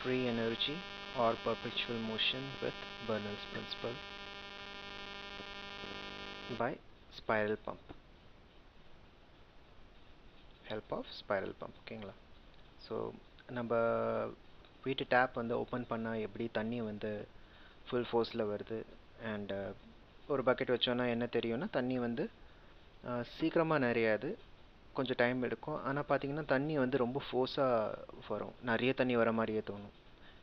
free energy or perpetual motion with Bernoulli's principle by spiral pump. Help of spiral pump. ஓகேங்களா? So நம்ம வீட்டு tape வந்து open பண்ணால் எப்படி தண்ணி வந்து ஃபுல் ஃபோர்ஸில் வருது அண்ட் ஒரு பக்கெட் வச்சோன்னா என்ன தெரியும்னா தண்ணி வந்து சீக்கிரமாக நிறையாது, கொஞ்சம் டைம் எடுக்கும். ஆனால் பார்த்தீங்கன்னா தண்ணி வந்து ரொம்ப ஃபோர்ஸாக வரும், நிறைய தண்ணி வர மாதிரியே தோணும்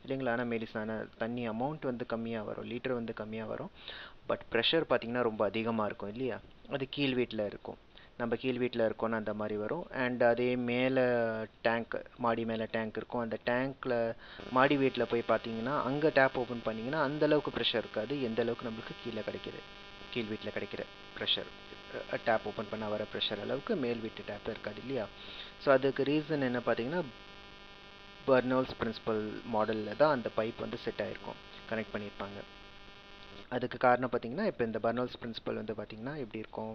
இல்லைங்களா? ஆனால் மெலிசான தண்ணி அமௌண்ட் வந்து கம்மியாக வரும், லிட்டர் வந்து கம்மியாக வரும். பட் ப்ரெஷர் பார்த்தீங்கன்னா ரொம்ப அதிகமாக இருக்கும் இல்லையா? அது கீழ் வீட்டில் இருக்கும், நம்ம கீழ் வீட்டில் இருக்கோன்னா அந்த மாதிரி வரும். அண்ட் அதே மேலே டேங்க், மாடி மேலே டேங்க் இருக்கும். அந்த டேங்க்கில் மாடி வீட்டில் போய் பார்த்தீங்கன்னா அங்கே டேப் ஓப்பன் பண்ணிங்கன்னா அந்தளவுக்கு ப்ரெஷர் இருக்காது எந்த அளவுக்கு நம்மளுக்கு கீழே கிடைக்கிது, கீழ் வீட்டில் கிடைக்கிற ப்ரெஷர், டேப் ஓப்பன் பண்ண வர ப்ரெஷர் அளவுக்கு மேல் வீட்டு டேப் இருக்காது இல்லையா? ஸோ அதுக்கு ரீசன் என்ன பார்த்தீங்கன்னா பெர்னோல்ஸ் பிரின்சிபல் மாடலில் தான் அந்த பைப் வந்து செட் ஆகிருக்கும், கனெக்ட் பண்ணியிருப்பாங்க. அதுக்கு காரணம் பார்த்தீங்கன்னா இப்போ இந்த பெர்னோல்ஸ் பிரின்சிபல் வந்து பார்த்தீங்கன்னா எப்படி இருக்கும்,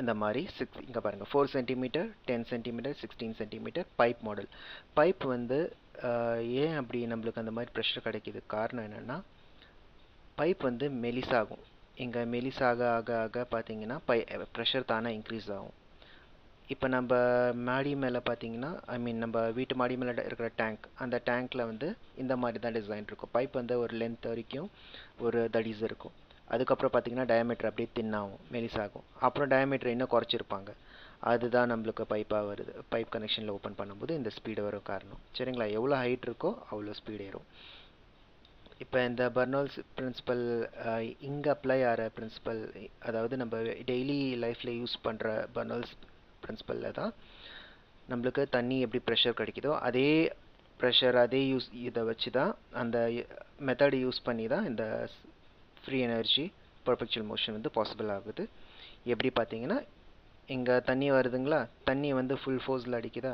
இந்த மாதிரி இங்கே பாருங்கள் 4 centimetre 10 centimetre 16 centimetre pipe model. Pipe வந்து ஏன் அப்படி நம்மளுக்கு அந்த மாதிரி ப்ரெஷர் கிடைக்கிது, காரணம் என்னென்னா பைப் வந்து மெலிசாகும். இங்கே மெலிசாக ஆக ஆக பார்த்தீங்கன்னா ப்ரெஷர் தானாக இன்க்ரீஸ் ஆகும். இப்போ நம்ம மாடி மேலே பார்த்தீங்கன்னா நம்ம வீட்டு மாடி மேலே இருக்கிற டேங்க், அந்த டேங்க்கில் வந்து இந்த மாதிரி தான் டிசைன் இருக்கும். பைப் வந்து ஒரு லென்த் வரைக்கும் ஒரு தடிஸ் இருக்கும். அதுக்கப்புறம் பார்த்தீங்கன்னா டயமீட்டர் அப்படியே தின்னாகும், மெலிசாகும். அப்புறம் டயமீட்டர் இன்னும் குறைச்சிருப்பாங்க. அதுதான் நம்மளுக்கு பைப்பாக வருது. பைப் கனெக்ஷனில் ஓப்பன் பண்ணும்போது இந்த ஸ்பீடு வரும் காரணம். சரிங்களா? எவ்வளோ ஹைட் இருக்கோ அவ்வளோ ஸ்பீடு ஏறும். இப்போ இந்த பெர்னோல்ஸ் பிரின்சிபல் இங்கே அப்ளை ஆகிற பிரின்சிபல், அதாவது நம்ம டெய்லி லைஃப்பில் யூஸ் பண்ணுற பெர்னோல்ஸ் பிரின்சிபலில் தான் நம்மளுக்கு தண்ணி எப்படி ப்ரெஷர் கிடைக்குதோ அதே ப்ரெஷர் அதே இதை வச்சு தான் அந்த மெத்தடு யூஸ் பண்ணி தான் இந்த ஃப்ரீ எனர்ஜி பெர்பெச்சுவல் மோஷன் வந்து பாசிபிள் ஆகுது. எப்படி பார்த்தீங்கன்னா இங்கே தண்ணி வருதுங்களா, தண்ணி வந்து ஃபுல் ஃபோர்ஸில் அடிக்குதா,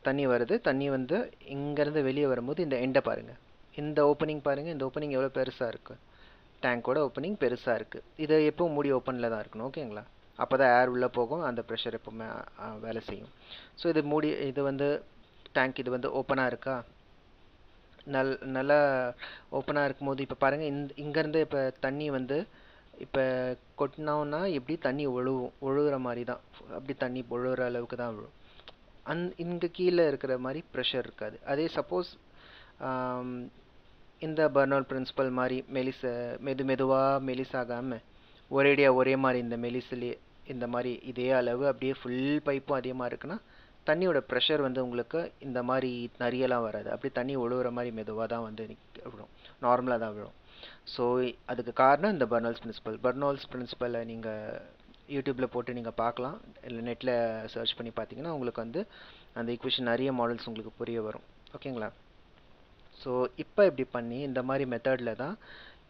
தண்ணி வருது, தண்ணி வந்து இங்கேருந்து வெளியே வரும்போது இந்த எண்டை பாருங்கள், இந்த ஓப்பனிங் பாருங்கள், இந்த ஓப்பனிங் எவ்வளோ பெருசாக இருக்குது, டேங்கோட ஓப்பனிங் பெருசாக இருக்குது. இது எப்போ மூடி ஓப்பனில் தான் இருக்கணும் ஓகேங்களா? அப்போ தான் ஏர் உள்ளே போகும், அந்த ப்ரெஷர் எப்போவுமே வேலை செய்யும். ஸோ இது மூடி, இது வந்து டேங்க் இது வந்து ஓப்பனாக இருக்கா, நல்லா ஓப்பனாக இருக்கும்போது இப்போ பாருங்கள் இங்கேருந்து இப்போ தண்ணி வந்து இப்போ கொட்டினோன்னா எப்படி தண்ணி ஒழுகுற மாதிரி தான், அப்படி தண்ணி ஒழுகுற அளவுக்கு தான் விழும். இங்கே கீழே இருக்கிற மாதிரி ப்ரெஷர் இருக்காது. அதே சப்போஸ் இந்த பெர்னோல் பிரின்சிபல் மாதிரி மெதுவாக மெலிசாகாமல் ஒரேடியாக ஒரே மாதிரி இந்த மெலிசிலே இந்த மாதிரி இதே அளவு அப்படியே ஃபுல் பைப்பும் அதே மாதிரி இருக்குன்னா தண்ணியோட ப்ரெஷர் வந்து உங்களுக்கு இந்த மாதிரி நிறையலாம் வராது, அப்படி தண்ணி ஒழுகுற மாதிரி மெதுவாக தான் வந்து விழும், நார்மலாக தான் விழும். ஸோ அதுக்கு காரணம் இந்த பெர்னோல்ஸ் பிரின்சிபல். பெர்னோல்ஸ் பிரின்சிபலை நீங்கள் யூடியூப்பில் போட்டு நீங்கள் பார்க்கலாம், இல்லை நெட்டில் சர்ச் பண்ணி பார்த்தீங்கன்னா உங்களுக்கு வந்து அந்த ஈக்குவேஷன் நிறைய மாடல்ஸ் உங்களுக்கு புரிய வரும் ஓகேங்களா? ஸோ இப்போ இப்படி பண்ணி இந்த மாதிரி மெத்தடில் தான்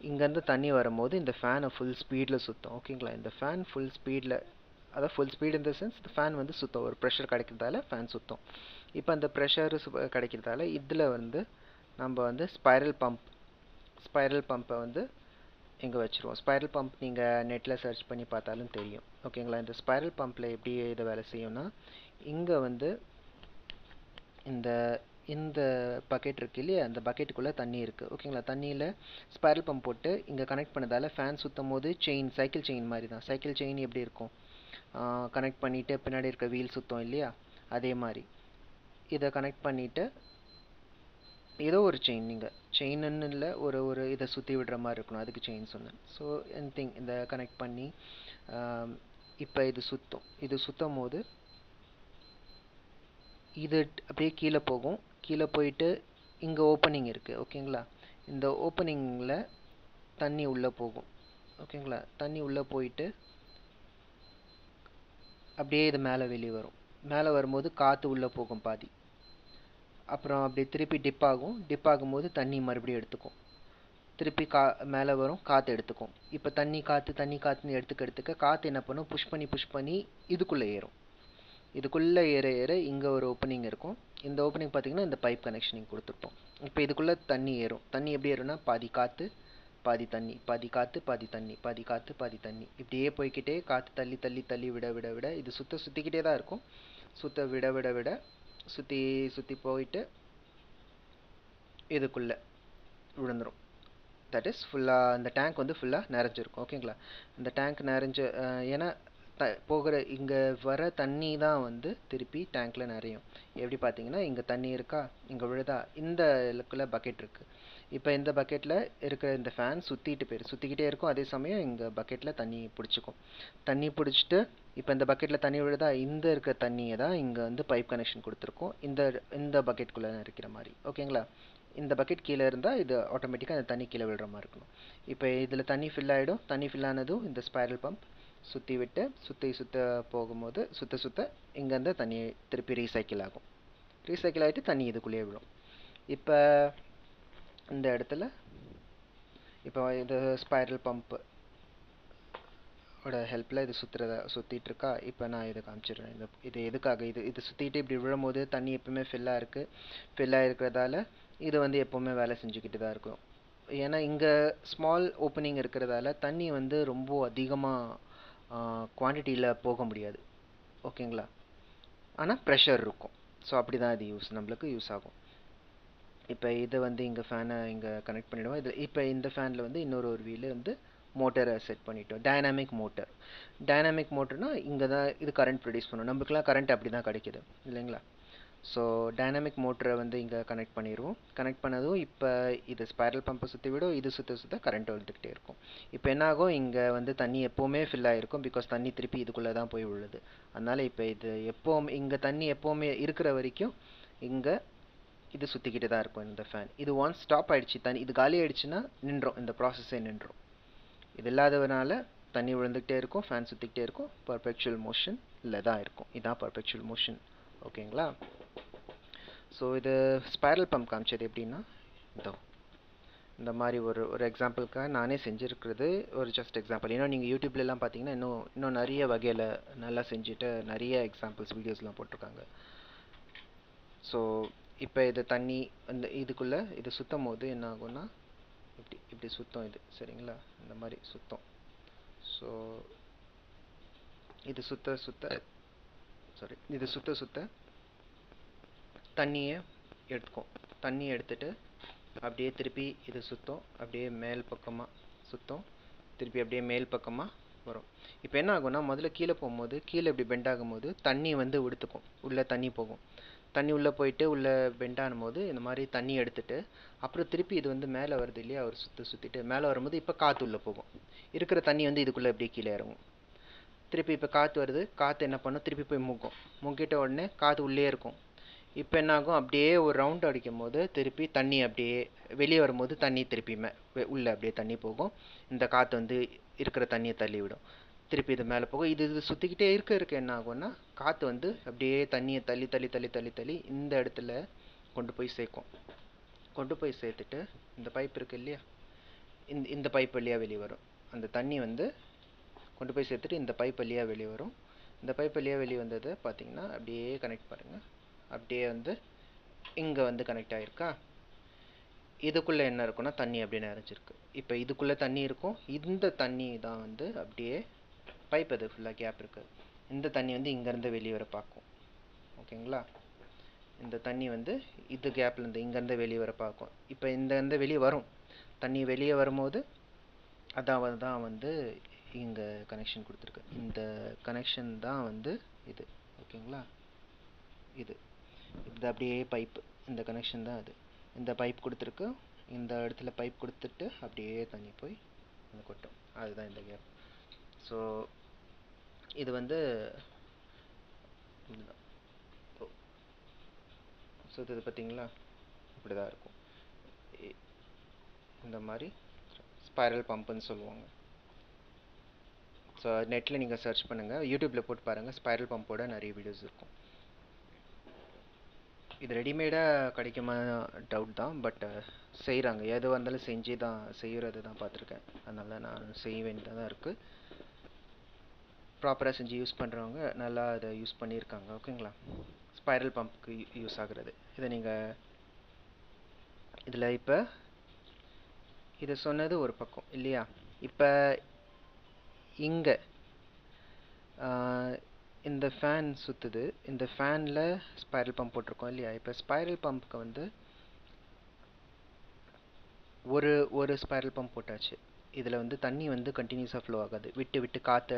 இங்கேருந்து தண்ணி வரும்போது இந்த ஃபேனை ஃபுல் ஸ்பீடில் சுற்றும் ஓகேங்களா? இந்த ஃபேன் ஃபுல் ஸ்பீடில், அதாவது ஃபுல் ஸ்பீட் இந்த சென்ஸ் இந்த ஃபேன் வந்து சுற்றும், ஒரு ப்ரெஷர் கிடைக்கிறதால ஃபேன் சுற்றும். இப்போ அந்த ப்ரெஷர் கிடைக்கிறதால இதில் வந்து நம்ம வந்து ஸ்பைரல் பம்பை வந்து இங்கே வச்சுருவோம். ஸ்பைரல் பம்ப் நீங்கள் நெட்டில் சர்ச் பண்ணி பார்த்தாலும் தெரியும் ஓகேங்களா? இந்த ஸ்பைரல் பம்பில் எப்படி இதை வேலை செய்யும்னா இங்கே வந்து இந்த பக்கெட் இருக்குது இல்லையா, அந்த பக்கெட்டுக்குள்ளே தண்ணி இருக்குது ஓகேங்களா? தண்ணியில் ஸ்பைரல் பம்ப் போட்டு இங்கே கனெக்ட் பண்ணதால் ஃபேன் சுற்றும் போது சைக்கிள் செயின் மாதிரி தான். சைக்கிள் செயின் எப்படி இருக்கும், கனெக்ட் பண்ணிவிட்டு பின்னாடி இருக்க வீல் சுத்தம் இல்லையா, அதே மாதிரி இதை கனெக்ட் பண்ணிவிட்டு ஏதோ ஒரு செயின், நீங்கள் செயின்னு இல்லை ஒரு இதை சுற்றி விடுற மாதிரி இருக்கணும், அதுக்கு செயின் சொன்னேன். ஸோ எனிதிங் இந்த கனெக்ட் பண்ணி இப்போ இது சுற்றும் போது இது அப்படியே கீழே போகும். கீழே போயிட்டு இங்கே ஓப்பனிங் இருக்குது ஓகேங்களா? இந்த ஓப்பனிங்கில் தண்ணி உள்ளே போகும் ஓகேங்களா? தண்ணி உள்ளே போயிட்டு அப்படியே இது மேலே வெளியே வரும். மேலே வரும்போது காற்று உள்ளே போகும் பாதி, அப்புறம் அப்படியே திருப்பி டிப் ஆகும்போது தண்ணி மறுபடியும் எடுத்துக்கும், திருப்பி மேலே வரும், காற்று எடுத்துக்கும். இப்போ தண்ணி காற்றுன்னு எடுத்துக்க காற்று என்ன பண்ணும், புஷ் பண்ணி இதுக்குள்ளே ஏறும். இதுக்குள்ளே ஏற இங்கே ஒரு ஓப்பனிங் இருக்கும். இந்த ஓப்பனிங் பார்த்தீங்கன்னா இந்த பைப் கனெக்ஷனிங் கொடுத்துருப்போம். இப்போ இதுக்குள்ளே தண்ணி ஏறும். தண்ணி எப்படி ஏறும்னா பாதி காற்று பாதி தண்ணி, பாதி காற்று பாதி தண்ணி, பாதி காற்று பாதி தண்ணி, இப்படியே போய்கிட்டே காற்று தள்ளி விட இது சுற்றிக்கிட்டே தான் இருக்கும். விட சுற்றி சுற்றி போயிட்டு இதுக்குள்ளே விழுந்துடும். தட் இஸ் ஃபுல்லாக அந்த டேங்க் வந்து ஃபுல்லாக நிறைஞ்சிருக்கும். ஓகேங்களா? இந்த டேங்க் நிறைஞ்ச ஏன்னா போகிற இங்கே வர தண்ணி தான் வந்து திருப்பி டேங்க்கில் நிறையும். எப்படி பார்த்தீங்கன்னா இங்கே தண்ணி இருக்கா, இங்கே விழுதா, இந்த இதுக்குள்ளே பக்கெட் இருக்குது. இப்போ இந்த பக்கெட்டில் இருக்கிற இந்த ஃபேன் சுற்றிக்கிட்டே இருக்கும். அதே சமயம் இங்கே பக்கெட்டில் தண்ணி பிடிச்சிக்கும். தண்ணி பிடிச்சிட்டு இப்போ இந்த பக்கெட்டில் தண்ணி விழுதா, இந்த இருக்கிற தண்ணியை தான் இங்கே வந்து பைப் கனெக்ஷன் கொடுத்துருக்கோம், இந்த பக்கெட்டுக்குள்ளே இருக்கிற மாதிரி. ஓகேங்களா? இந்த பக்கெட் கீழே இருந்தால் இது ஆட்டோமேட்டிக்காக அந்த தண்ணி கீழே விழுற மாதிரி இருக்கணும். இப்போ இதில் தண்ணி ஃபில் ஆகிடும். தண்ணி ஃபில் ஆனதும் இந்த ஸ்பைரல் பம்ப் சுற்றி விட்டு சுற்ற போகும்போது சுற்ற இங்கேருந்து தண்ணி திருப்பி ரீசைக்கிள் ஆகும். ரீசைக்கிள் ஆகிட்டு தண்ணி இதுக்குள்ளேயே விழும். இப்போ இந்த இடத்துல இப்போ இது ஸ்பைரல் பம்ப்பு ஹெல்ப்பில் இது சுற்றிட்டு இருக்கா. இப்போ நான் இதை காமிச்சிடுறேன். இது எதுக்காக இது சுற்றிட்டு இப்படி விழும்போது தண்ணி எப்பவுமே ஃபில்லாக இருக்கிறதால இது வந்து எப்போவுமே வேலை செஞ்சுக்கிட்டு தான் இருக்கும். ஏன்னா இங்கே ஸ்மால் ஓப்பனிங் இருக்கிறதால தண்ணி வந்து ரொம்ப அதிகமாக குவான்டிட்டியில் போக முடியாது. ஓகேங்களா? ஆனால் ப்ரெஷர் இருக்கும். ஸோ அப்படி தான் இது நம்மளுக்கு யூஸ் ஆகும். இப்போ இதை வந்து இங்கே ஃபேனை இங்கே கனெக்ட் பண்ணிவிடுவோம். இப்போ இந்த ஃபேனில் வந்து இன்னொரு வீல் வந்து மோட்டரை செட் பண்ணிட்டோம். டைனாமிக் மோட்டர்னால் இங்கே தான் இது கரண்ட் ப்ரொடியூஸ் பண்ணும். நம்மளுக்குலாம் கரண்ட் அப்படி தான் கிடைக்கிது இல்லைங்களா? ஸோ டைனாமிக் மோட்டரை வந்து இங்கே கனெக்ட் பண்ணிடுவோம். கனெக்ட் பண்ணதும் இப்போ இது ஸ்பைரல் பம்பை சுற்றி விடும். இது சுற்ற கரண்ட் வந்துக்கிட்டே இருக்கும். இப்போ என்னாகும், இங்கே வந்து தண்ணி எப்போவுமே ஃபில் ஆகிருக்கும். பிகாஸ் தண்ணி திருப்பி இதுக்குள்ளே தான் போய் விழுது. அதனால் இப்போ இது எப்போவுமே இங்கே தண்ணி எப்போவுமே இருக்கிற வரைக்கும் இங்கே இது சுற்றிக்கிட்டு தான் இருக்கும் இந்த ஃபேன். இது ஒன்ஸ் ஸ்டாப் ஆகிடுச்சு, தண்ணி இது காலி ஆகிடுச்சுன்னா நின்றோம், இந்த ப்ராசஸே நின்றோம். இது இல்லாததுனால தண்ணி விழுந்துக்கிட்டே இருக்கும், ஃபேன் சுற்றிக்கிட்டே இருக்கும். பர்பெக்சுவல் மோஷனில் தான் இருக்கும். இதுதான் பர்பெக்சுவல் மோஷன். ஓகேங்களா? ஸோ இது ஸ்பைரல் பம்ப் காமிச்சது எப்படின்னா இந்த மாதிரி ஒரு எக்ஸாம்பிளுக்காக நானே செஞ்சுருக்கிறது ஒரு ஜஸ்ட் எக்ஸாம்பிள். ஏன்னா நீங்கள் யூடியூப்லலாம் பார்த்தீங்கன்னா இன்னும் நிறைய வகையில் நல்லா செஞ்சுட்டு நிறைய எக்ஸாம்பிள்ஸ் வீடியோஸ்லாம் போட்டிருக்காங்க. ஸோ இப்போ இது தண்ணி இதுக்குள்ளே இது சுற்றும் போது என்ன ஆகும்னா இப்படி சுத்தம் இது. சரிங்களா? இந்த மாதிரி சுத்தம். ஸோ இது சுத்த தண்ணியை எடுத்துக்கும். தண்ணி எடுத்துட்டு அப்படியே திருப்பி இது சுத்தம், அப்படியே மேல் பக்கமாக சுத்தம், திருப்பி அப்படியே மேல் பக்கமாக வரும். இப்போ என்ன ஆகும்னா முதல்ல கீழே போகும்போது கீழே இப்படி பெண்ட் ஆகும்போது தண்ணி வந்து உடுத்துக்கும், உள்ளே தண்ணி போகும். தண்ணி உள்ளே போயிட்டு உள்ளே பெண்ட் ஆகும்போது இந்த மாதிரி தண்ணி எடுத்துட்டு அப்புறம் திருப்பி இது வந்து மேலே வருது இல்லையா, ஒரு சுற்றிட்டு மேலே வரும்போது இப்போ காற்று உள்ளே போகும். இருக்கிற தண்ணி வந்து இதுக்குள்ளே அப்படியே கீழே இறங்கும். திருப்பி இப்போ காற்று வருது, காற்று என்ன பண்ணும், திருப்பி போய் முங்கிட்ட உடனே காற்று உள்ளே இருக்கும். இப்போ என்ன ஆகும், அப்படியே ஒரு ரவுண்ட் அடிக்கும் போது திருப்பி தண்ணி அப்படியே வெளியே வரும்போது தண்ணி திருப்பியுமே உள்ளே அப்படியே தண்ணி போகும். இந்த காற்று வந்து இருக்கிற தண்ணியை தள்ளி விடும். திருப்பி இது மேலே போகும். இது சுற்றிக்கிட்டே இருக்க என்ன ஆகும்னா காற்று வந்து அப்படியே தண்ணியை தள்ளி இந்த இடத்துல கொண்டு போய் சேர்க்கும். கொண்டு போய் சேர்த்துட்டு இந்த பைப் இருக்குது இல்லையா, இந்த பைப் வழியாக வெளியே வரும். அந்த தண்ணி வந்து கொண்டு போய் சேர்த்துட்டு இந்த பைப் வழியாக வெளியே வரும். இந்த பைப் வழியாக வெளியே வந்ததை பார்த்தீங்கன்னா அப்படியே கனெக்ட் பாருங்கள், அப்படியே வந்து இங்கே வந்து கனெக்ட் ஆகிருக்கா. இதுக்குள்ளே என்ன இருக்குன்னா தண்ணி அப்படியே நிறைஞ்சிருக்கு. இப்போ இதுக்குள்ளே தண்ணி இருக்கும். இந்த தண்ணி தான் வந்து அப்படியே பைப் அது ஃபுல்லாக கேப் இருக்குது. இந்த தண்ணி வந்து இங்கேருந்து வெளியே வர பார்க்கும். ஓகேங்களா? இந்த தண்ணி வந்து இது கேப்லேருந்து இங்கேருந்து வெளியே வர பார்க்கும். இப்போ இங்கேருந்து வெளியே வரும். தண்ணி வெளியே வரும்போது அதாவது தான் வந்து இங்கே கனெக்ஷன் கொடுத்துருக்கு. இந்த கனெக்ஷன் தான் வந்து இது. ஓகேங்களா? இது அப்படியே பைப்பு, இந்த கனெக்ஷன் தான் அது. இந்த பைப் கொடுத்துருக்கு. இந்த இடத்துல பைப் கொடுத்துட்டு அப்படியே தண்ணி போய் அந்த கொட்டும். அதுதான் இந்த கேப். ஸோ இது வந்து ஸோ இது பார்த்தீங்களா, இப்படி தான் இருக்கும். இந்த மாதிரி ஸ்பைரல் பம்புன்னு சொல்லுவாங்க. ஸோ நெட்டில் நீங்கள் சர்ச் பண்ணுங்கள், யூடியூப்பில் போட்டு பாருங்கள், ஸ்பைரல் பம்போட நிறைய வீடியோஸ் இருக்கும். இது ரெடிமேடாக கிடைக்குமா டவுட் தான், பட் செய்கிறாங்க. எது வந்தாலும் செய்கிறது தான் பார்த்துருக்கேன். அதனால் நான் செய்ய வேண்டியதாக தான் இருக்குது. ப்ராப்பராக செஞ்சு யூஸ் பண்ணுறவங்க நல்லா அதை யூஸ் பண்ணியிருக்காங்க. ஓகேங்களா? ஸ்பைரல் பம்புக்கு யூஸ் ஆகுறது இதை நீங்கள் இதில் இப்போ இதை சொன்னது ஒரு பக்கம் இல்லையா. இப்போ இங்கே இந்த ஃபேன் சுற்றுது. இந்த ஃபேனில் ஸ்பைரல் பம்ப் போட்டிருக்கோம் இல்லையா? இப்போ ஸ்பைரல் பம்புக்கு வந்து ஒரு ஸ்பைரல் பம்ப் போட்டாச்சு. இதில் வந்து தண்ணி வந்து கண்டினியூஸாக ஃப்ளோ ஆகாது. விட்டு விட்டு காற்று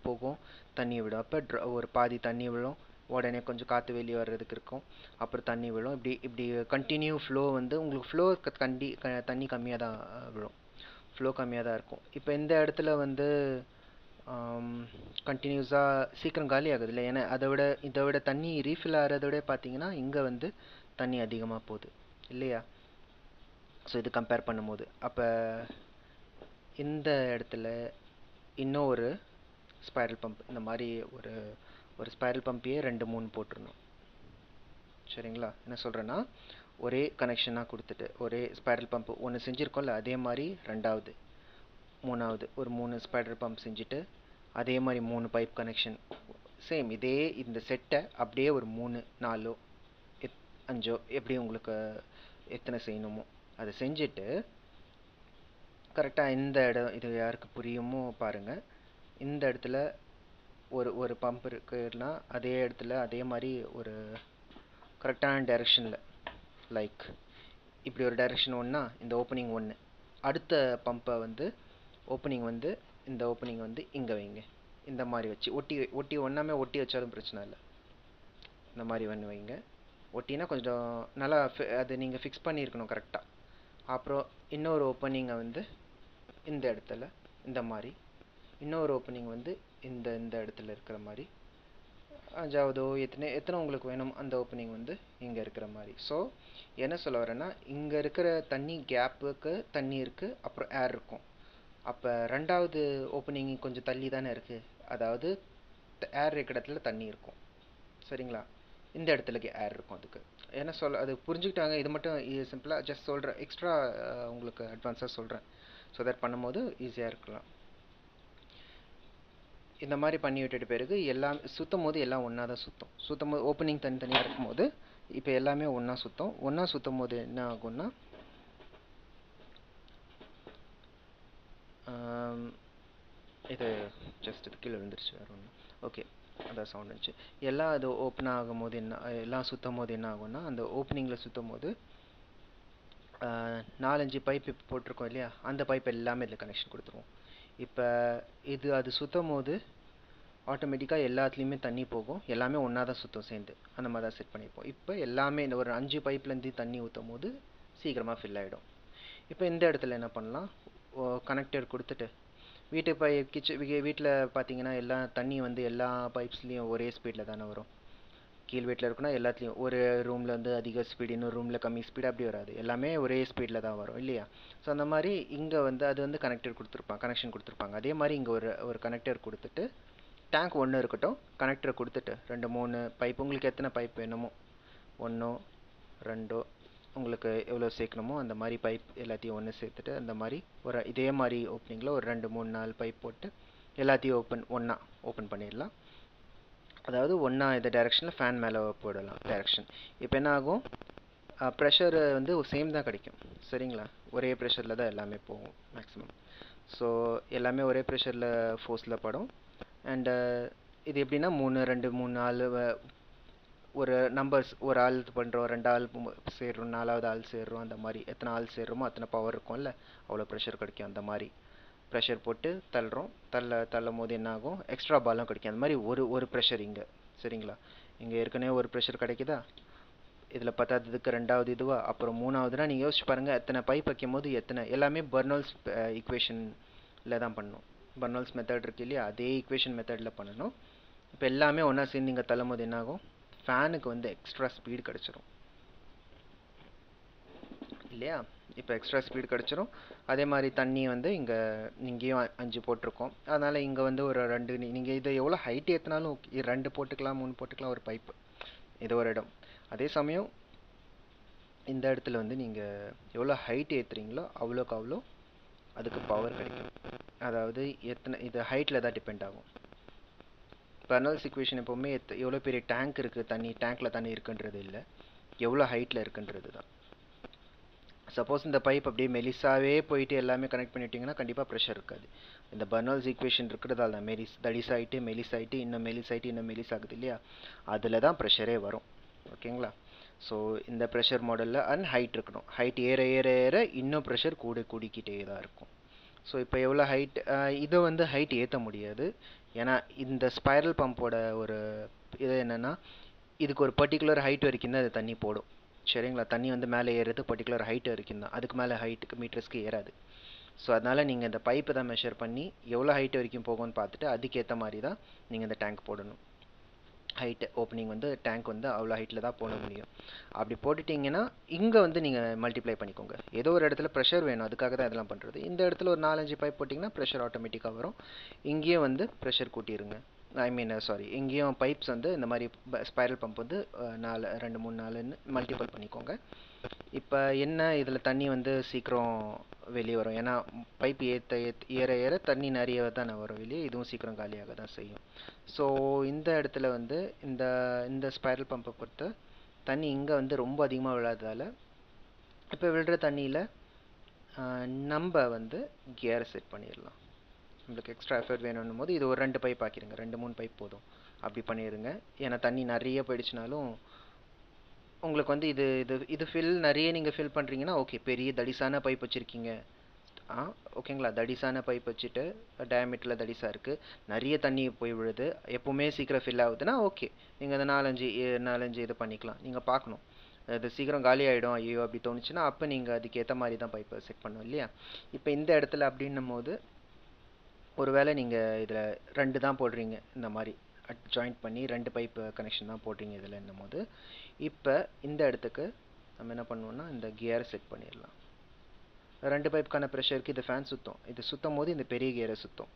போகும், தண்ணி விடும். அப்போ ஒரு பாதி தண்ணி விழும், உடனே கொஞ்சம் காற்று வெளியே வர்றதுக்கு இருக்கும், அப்புறம் தண்ணி விழும். இப்படி கண்டினியூ ஃப்ளோ வந்து உங்களுக்கு ஃப்ளோ தண்ணி கம்மியாக தான் விழும். ஃப்ளோ கம்மியாக தான் இருக்கும். இப்போ இந்த இடத்துல வந்து கண்டினியூஸாக சீக்கிரம் காலி ஆகுது இல்லை? ஏன்னா இதை விட தண்ணி ரீஃபில் ஆகிறத விட பார்த்தீங்கன்னா இங்கே வந்து தண்ணி அதிகமாக போகுது இல்லையா? ஸோ இது கம்பேர் பண்ணும்போது அப்போ இந்த இடத்துல இன்னும் ஒரு ஸ்பைரல் பம்ப், இந்த மாதிரி ஒரு ஸ்பைரல் பம்பையே 2-3 போட்டுருணும். சரிங்களா? என்ன சொல்கிறேன்னா, ஒரே கனெக்ஷனாக கொடுத்துட்டு ஒரே ஸ்பைரல் பம்ப் ஒன்று செஞ்சுருக்கோம்ல, அதே மாதிரி ரெண்டாவது மூணாவது ஒரு 3 ஸ்பைரல் பம்ப் செஞ்சுட்டு அதே மாதிரி 3 பைப் கனெக்ஷன் சேம் இதே இந்த செட்டை அப்படியே ஒரு 3-4 5 எப்படி உங்களுக்கு எத்தனை செய்யணுமோ அதை செஞ்சுட்டு கரெக்டாக இந்த இடம், இது யாருக்கு புரியுமோ பாருங்கள், இந்த இடத்துல ஒரு பம்ப் இருக்குன்னா அதே இடத்துல அதே மாதிரி ஒரு கரெக்டான டைரெக்ஷனில், லைக் இப்படி ஒரு டைரெக்ஷன் ஒன்றா இந்த ஓப்பனிங் ஒன்று, அடுத்த பம்பை வந்து ஓப்பனிங் வந்து இந்த ஓப்பனிங் வந்து இங்கே வைங்க. இந்த மாதிரி வச்சு ஒட்டி ஒன்றாமே ஒட்டி வச்சாலும் பிரச்சனை இல்லை. இந்த மாதிரி ஒன்று வைங்க. ஒட்டினா கொஞ்சம் நல்லா அது நீங்கள் ஃபிக்ஸ் பண்ணியிருக்கணும் கரெக்டாக. அப்புறம் இன்னொரு ஓப்பனிங்கை வந்து இந்த இடத்துல இந்த மாதிரி, இன்னொரு ஓப்பனிங் வந்து இந்த இடத்துல இருக்கிற மாதிரி, அஞ்சாவதோ எத்தனை உங்களுக்கு வேணும் அந்த ஓப்பனிங் வந்து இங்கே இருக்கிற மாதிரி. ஸோ என்ன சொல்ல வரேன்னா, இங்கே இருக்கிற தண்ணி கேப்புக்கு தண்ணி இருக்குது, அப்புறம் ஏர் இருக்கும். அப்போ ரெண்டாவது ஓப்பனிங் கொஞ்சம் தள்ளி தானே இருக்குது, அதாவது ஏர் இருக்கிற இடத்துல தண்ணி இருக்கும். சரிங்களா? இந்த இடத்துல ஏர் இருக்கும். அதுக்கு என்ன சொல்ல, அது புரிஞ்சுக்கிட்டாங்க. இது மட்டும் சிம்பிளாக ஜஸ்ட் சொல்கிறேன், எக்ஸ்ட்ரா உங்களுக்கு அட்வான்ஸாக சொல்கிறேன். ஸோ தட் பண்ணும்போது ஈஸியாக இருக்கலாம். இந்த மாதிரி பண்ணி விட்டுட்டு பிறகு எல்லாம் சுற்றும் போது எல்லாம் ஒன்றா தான் சுற்றும் போது ஓப்பனிங் தனித்தனியாக இருக்கும்போது இப்போ எல்லாமே ஒன்றா சுற்றும் போது என்ன ஆகும்னா, இது ஜஸ்ட் இது கீழே விழுந்துருச்சு, வேறு ஒன்று. ஓகே, அதான் சவுண்ட் இருந்துச்சு. எல்லாம் அது ஓப்பன் ஆகும் போது எல்லாம் சுற்றும் போது என்ன ஆகும்னா, அந்த ஓப்பனிங்கில் சுற்றும் போது 4-5 பைப் இப்போ போட்டிருக்கோம் இல்லையா, அந்த பைப் எல்லாமே இதில் கனெக்ஷன் கொடுத்துருவோம். இப்போ அது சுற்றும் போது ஆட்டோமேட்டிக்காக எல்லாத்துலேயுமே தண்ணி போகும், எல்லாமே ஒன்றா தான் சுத்தம் சேர்ந்து, அந்த மாதிரி தான் செட் பண்ணியிருப்போம். இப்போ எல்லாமே இந்த ஒரு 5 பைப்லேருந்து தண்ணி ஊற்றும் போது சீக்கிரமாக ஃபில் ஆகிடும். இப்போ இந்த இடத்துல என்ன பண்ணலாம், கனெக்டர் கொடுத்துட்டு வீட்டில் பார்த்தீங்கன்னா எல்லாம் தண்ணி வந்து எல்லா பைப்ஸ்லேயும் ஒரே ஸ்பீடில் தானே வரும். கீழ் வீட்டில் இருக்குன்னா எல்லாத்துலேயும் ஒரு ரூமில் வந்து அதிக ஸ்பீடு, இன்னொரு ரூமில் கம்மி ஸ்பீடு, அப்படி வராது, எல்லாமே ஒரே ஸ்பீடில் தான் வரும் இல்லையா? ஸோ அந்த மாதிரி இங்கே வந்து அது வந்து கனெக்டர் கனெக்ஷன் கொடுத்துருப்பாங்க. அதே மாதிரி இங்கே ஒரு கனெக்டர் கொடுத்துட்டு டேங்க் ஒன்று இருக்கட்டும், கனெக்டர் கொடுத்துட்டு 2-3 பைப், உங்களுக்கு எத்தனை பைப் வேணுமோ 1 2 உங்களுக்கு எவ்வளோ சேர்க்கணுமோ அந்த மாதிரி பைப் எல்லாத்தையும் ஒன்று சேர்த்துட்டு அந்த மாதிரி இதே மாதிரி ஓப்பனிங்கில் ஒரு 2-3-4 பைப் போட்டு எல்லாத்தையும் ஒன்றா ஓப்பன் பண்ணிடலாம். அதாவது ஒன்றா இந்த டைரெக்ஷனில் ஃபேன் மேலே போடலாம் டைரெக்ஷன். இப்போ என்ன ஆகும், ப்ரெஷர் வந்து சேம் தான் கிடைக்கும். சரிங்களா? ஒரே ப்ரெஷரில் தான் எல்லாமே போகும் மேக்ஸிமம். ஸோ எல்லாமே ஒரே ப்ரெஷரில் ஃபோர்ஸில் படும். அண்டு இது எப்படின்னா 3-2-3-4 ஒரு நம்பர்ஸ், ஒரு ஆள் இது பண்ணுறோம், 2 ஆள் சேர்றோம், 4வது ஆள் சேர்றோம், அந்த மாதிரி எத்தனை ஆள் சேர்றோமோ அத்தனை பவர் இருக்கும்ல, அவ்வளோ ப்ரெஷர் கிடைக்கும். அந்த மாதிரி ப்ரெஷர் போட்டு தள்ளும் போது என்ன ஆகும், எக்ஸ்ட்ரா பாலும் கிடைக்கும். அந்த மாதிரி ஒரு ப்ரெஷர் இங்கே. சரிங்களா? இங்கே ஏற்கனவே ஒரு ப்ரெஷர் கிடைக்குதா, இதில் பத்தாததுக்கு ரெண்டாவது இதுவா, அப்புறம் மூணாவதுனா நீங்கள் யோசிச்சு பாருங்கள், எத்தனை பைப் வைக்கும் போது எல்லாமே பெர்னோல்ஸ் ஈக்குவேஷனில் தான் பண்ணணும். பெர்னோல்ஸ் மெத்தட் இருக்கு இல்லையா, அதே ஈக்குவேஷன் மெத்தடில் பண்ணணும். இப்போ எல்லாமே ஒன்றா சேர்ந்து இங்கே தள்ளும் போது என்ன ஆகும், ஃபேனுக்கு வந்து எக்ஸ்ட்ரா ஸ்பீடு கிடச்சிரும் இல்லையா? இப்போ எக்ஸ்ட்ரா ஸ்பீடு கிடச்சிரும். அதே மாதிரி தண்ணி வந்து இங்கேயும் 5 போட்டிருக்கோம், அதனால் இங்கே வந்து ஒரு 2, நீங்கள் இதை எவ்வளோ ஹைட் ஏற்றினாலும் 2 போட்டுக்கலாம், 3 போட்டுக்கலாம் ஒரு பைப்பு, இது ஒரு இடம். அதே சமயம் இந்த இடத்துல வந்து நீங்கள் எவ்வளோ ஹைட் ஏற்றுறீங்களோ அவ்வளோக்கு அவ்வளோ அதுக்கு பவர் கிடைக்கும். அதாவது இது ஹைட்டில் தான் டிபெண்ட் ஆகும். பெர்னோல்ஸ் ஈக்குவேஷன் எப்போவுமே எவ்வளோ பெரிய டேங்க் இருக்குது, டேங்க்கில் தண்ணி இருக்குன்றது இல்லை, எவ்வளோ ஹைட்டில் இருக்குன்றது தான். சப்போஸ் இந்த பைப் அப்படியே மெலிசாவே போயிட்டு எல்லாமே கனெக்ட் பண்ணிட்டீங்கன்னா கண்டிப்பாக ப்ரெஷர் இருக்காது. இந்த பர்னால்ஸ் ஈக்குவேஷன் இருக்கிறதால தான் தடிசாயிட்டு மெலிசாயிட்டு இன்னும் மெலிசாயிட்டு இன்னும் மெலிசாகுது இல்லையா, அதில் தான் ப்ரெஷரே வரும். ஓகேங்களா? ஸோ இந்த ப்ரெஷர் மாடலில் அண்ட் ஹைட் இருக்கணும். ஹைட் ஏற ஏற ஏற இன்னும் ப்ரெஷர் கூடிக்கிட்டே தான் இருக்கும். ஸோ இப்போ எவ்வளோ ஹைட், இதை வந்து ஹைட் ஏற்ற முடியாது. ஏன்னா இந்த ஸ்பைரல் பம்போட ஒரு இது என்னென்னா, இதுக்கு ஒரு பர்டிகுலர் ஹைட் வரைக்கும் தான் அது தண்ணி போடும். சரிங்களா? தண்ணி வந்து மேலே ஏறுறது பர்டிகுலர் ஹைட் வரைக்கும் தான், அதுக்கு மேலே ஹைட்டுக்கு மீட்டர்ஸ்க்கு ஏறாது. ஸோ அதனால் நீங்கள் இந்த பைப்பை தான் மெஷர் பண்ணி எவ்வளோ ஹைட் வரைக்கும் போகும்னு பார்த்துட்டு அதுக்கேற்ற மாதிரி தான் நீங்கள் இந்த டேங்க் போடணும். ஹைட் ஓப்பனிங் வந்து டேங்க் வந்து அவ்வளோ ஹைட்டில் தான் போட முடியும். அப்படி போட்டுட்டிங்கன்னா இங்கே வந்து நீங்கள் மல்டிப்ளை பண்ணிக்கோங்க. ஏதோ ஒரு இடத்துல ப்ரெஷர் வேணும், அதுக்காக தான் இதெல்லாம் பண்ணுறது. இந்த இடத்துல ஒரு 4-5 பைப் போட்டிங்கன்னா ப்ரெஷர் ஆட்டோமேட்டிக்காக வரும். இங்கேயும் வந்து ப்ரெஷர் கூட்டிடுங்க. இங்கேயும் பைப்ஸ் வந்து இந்த மாதிரி ஸ்பைரல் பம்ப் வந்து 2, 3, 4ன்னு மல்டிபிள் பண்ணிக்கோங்க. இப்போ என்ன இதில் தண்ணி வந்து சீக்கிரம் வெளியே வரும். ஏன்னா பைப் ஏற ஏற தண்ணி நிறைய தானே வரும் வெளியே, இதுவும் சீக்கிரம் காலியாக தான் செய்யும். ஸோ இந்த இடத்துல வந்து இந்த ஸ்பைரல் பம்பை பொறுத்த தண்ணி இங்கே வந்து ரொம்ப அதிகமாக விழாததால் இப்போ விழுற தண்ணியில் நம்ம வந்து கியரை செட் பண்ணிடலாம். நம்மளுக்கு எக்ஸ்ட்ரா எஃபர்ட் வேணும்னும் போது இது ஒரு 2 பைப் ஆக்கிடுங்க, 2-3 பைப் போதும். அப்படி பண்ணிடுங்க. ஏன்னா தண்ணி நிறைய போயிடுச்சுனாலும் உங்களுக்கு வந்து இது நிறைய நீங்கள் ஃபில் பண்ணுறீங்கன்னா ஓகே, பெரிய தடிசான பைப் வச்சுருக்கீங்க, ஓகேங்களா? தடிசான பைப் வச்சுட்டு டயாமீட்டரில் தடிசாக இருக்குது, நிறைய தண்ணி போய் விழுது, எப்போவுமே சீக்கிரம் ஃபில் ஆகுதுன்னா ஓகே, நீங்கள் அதை 4-5 இது பண்ணிக்கலாம். நீங்கள் பார்க்கணும் அது சீக்கிரம் காலி ஆகிடும் ஐயோ அப்படி தோணுச்சுன்னா அப்போ நீங்கள் அதுக்கேற்ற மாதிரி தான் பைப்பை செட் பண்ணணும் இல்லையா? இப்போ இந்த இடத்துல அப்படின்னும் போது ஒருவேளை நீங்கள் இதில் 2 தான் போடுறீங்க, இந்த மாதிரி ஜாயிண்ட் பண்ணி 2 பைப் கனெக்ஷன் தான் போடுறீங்க இதில் என்னும் போது, இப்போ இந்த இடத்துக்கு நம்ம என்ன பண்ணுவோம்னா இந்த கியரை செட் பண்ணிடலாம். 2 பைப்புக்கான ப்ரெஷருக்கு இது ஃபேன் சுற்றும். இது சுற்றும் போது இந்த பெரிய கியரை சுற்றும்.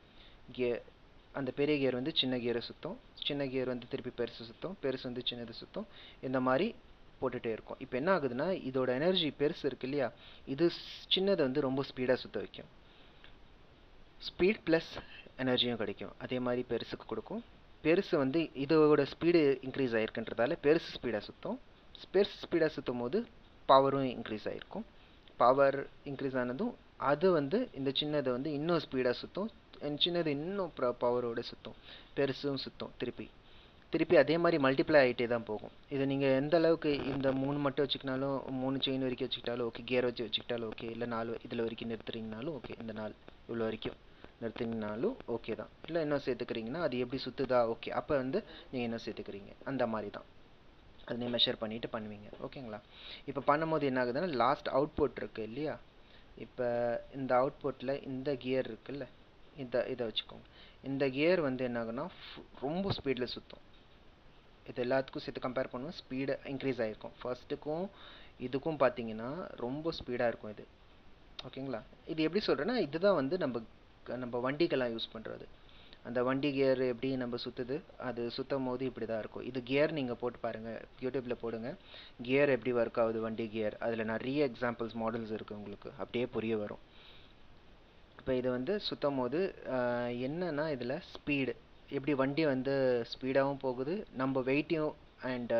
அந்த பெரிய கியர் வந்து சின்ன கியரை சுற்றும், சின்ன கியர் வந்து திருப்பி பெருசு சுற்றும், பெருசு வந்து சின்னது சுற்றும், இந்த மாதிரி போட்டுகிட்டே இருக்கும். இப்போ என்ன ஆகுதுன்னா இதோட எனர்ஜி பெருசு இருக்கு இல்லையா, இது சின்னதை வந்து ரொம்ப ஸ்பீடாக சுற்ற வைக்கும். ஸ்பீட் ப்ளஸ் எனர்ஜியும் கிடைக்கும். அதே மாதிரி பெருசுக்கு கொடுக்கும். பெருசு வந்து இதோட ஸ்பீடு இன்க்ரீஸ் ஆகிருக்குன்றதால பெருசு ஸ்பீடாக சுற்றும். பெருசு ஸ்பீடாக சுற்றும் போது பவரும் இன்க்ரீஸ் ஆகிருக்கும். பவர் இன்க்ரீஸ் ஆனதும் அது வந்து இந்த சின்னதை வந்து இன்னும் ஸ்பீடாக சுற்றும், சின்னது இன்னும் பவரோடு சுற்றும், பெருசும் சுற்றும். திருப்பி அதே மாதிரி மல்டிப்ளை ஆகிட்டே தான் போகும். இது நீங்கள் எந்த அளவுக்கு இந்த 3 மட்டும் வச்சுக்கினாலும் 3 செயின் வரைக்கும் வச்சுக்கிட்டாலும் ஓகே, கியர் வச்சுக்கிட்டாலும் ஓகே, இல்லை 4 இதில் வரைக்கும் நிறுத்துறீங்கனாலும் ஓகே, இந்த 4 இவ்வளோ வரைக்கும் நிறுத்தினாலும் ஓகே தான். இல்லை இன்னும் சேர்த்துக்கிறீங்கன்னா அது எப்படி சுற்றுதா ஓகே, அப்போ வந்து நீங்கள் இன்னும் சேர்த்துக்கிறீங்க. அந்த மாதிரி தான் அது நீங்கள் மெஷர் பண்ணிவிட்டு பண்ணுவீங்க. ஓகேங்களா? இப்போ பண்ணும்போது என்ன ஆகுதுன்னா லாஸ்ட் அவுட்புட் இருக்குது இல்லையா, இப்போ இந்த அவுட்புட்டில் இந்த கியர் இருக்குல்ல, இதை வச்சுக்கோங்க. இந்த கியர் வந்து என்ன ஆகுன்னா ரொம்ப ஸ்பீடில் சுற்றும். இது எல்லாத்துக்கும் சேர்த்து கம்பேர் பண்ணுவோம், ஸ்பீடு இன்க்ரீஸ் ஆகிருக்கும். ஃபர்ஸ்ட்டுக்கும் இதுக்கும் பார்த்தீங்கன்னா ரொம்ப ஸ்பீடாக இருக்கும் இது. ஓகேங்களா? இது எப்படி சொல்கிறேன்னா இதுதான் வந்து நம்ம வண்டிக்கெல்லாம் யூஸ் பண்ணுறது. அந்த வண்டி கியர் எப்படி நம்ம சுற்றுது, அது சுற்றும் போது இப்படி தான் இருக்கும். இது கியர் நீங்கள் போட்டு பாருங்கள், யூடியூப்பில் போடுங்க கியர் எப்படி ஒர்க் ஆகுது வண்டி கியர், அதில் நிறைய எக்ஸாம்பிள்ஸ் மாடல்ஸ் இருக்குது, உங்களுக்கு அப்படியே புரிய வரும். இப்போ இது வந்து சுற்றும் போது என்னன்னா இதில் ஸ்பீடு எப்படி வண்டி வந்து ஸ்பீடாகவும் போகுது, நம்ம வெயிட்டையும் அண்ட்